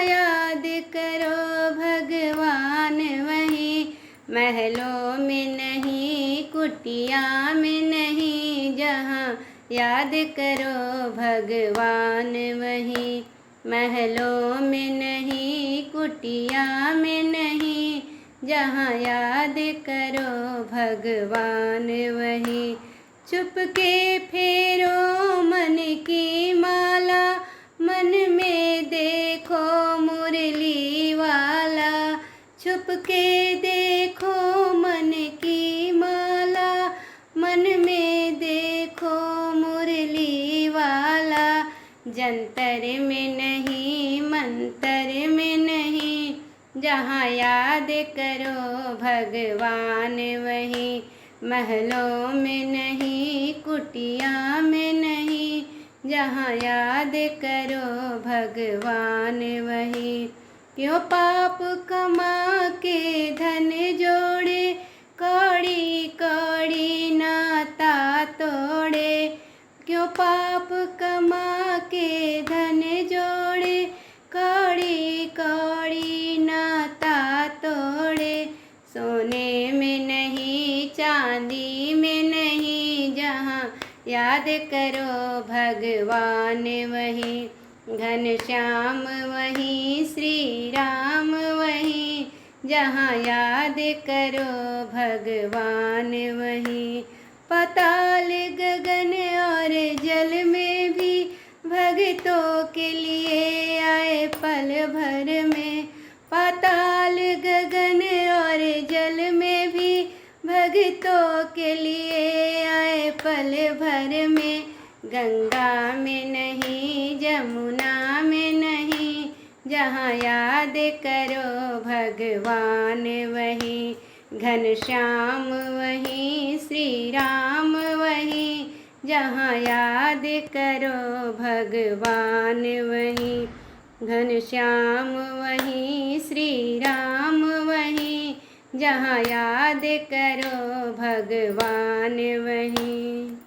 याद करो भगवान वहीं, महलों में नहीं कुटिया में नहीं, जहाँ याद करो भगवान वहीं, महलों में नहीं कुटिया में नहीं, जहाँ याद करो भगवान वहीं। चुपके फेरो मन की माला, मन में देखो मुरली वाला, छुपके देखो मन की माला, मन में देखो मुरली वाला, जंतर में नहीं मंतर में नहीं, जहाँ याद करो भगवान वहीं, महलों में नहीं कुटिया में नहीं, जहाँ याद करो भगवान वहीं। क्यों पाप कमा के धन जोड़े, कौड़ी कौड़ी नाता तोड़े, क्यों पाप कमा के धन जोड़े, कौड़ी कौड़ी नाता तोड़े, सोने में नहीं चांदी में नहीं, जहाँ याद करो भगवान वहीं, घनश्याम वहीं श्री राम वहीं, जहाँ याद करो भगवान वहीं। पाताल गगन और जल में भी भक्तों के लिए आए पल भर में, पाताल गगन और जल में भी भक्तों के लिए आए पल भर में, गंगा में नहीं जमुना में नहीं, जहाँ याद करो भगवान वहीं, घनश्याम वहीं श्री राम वहीं, जहाँ याद करो भगवान वहीं, घनश्याम वहीं श्री राम वहीं, जहाँ याद करो भगवान वहीं।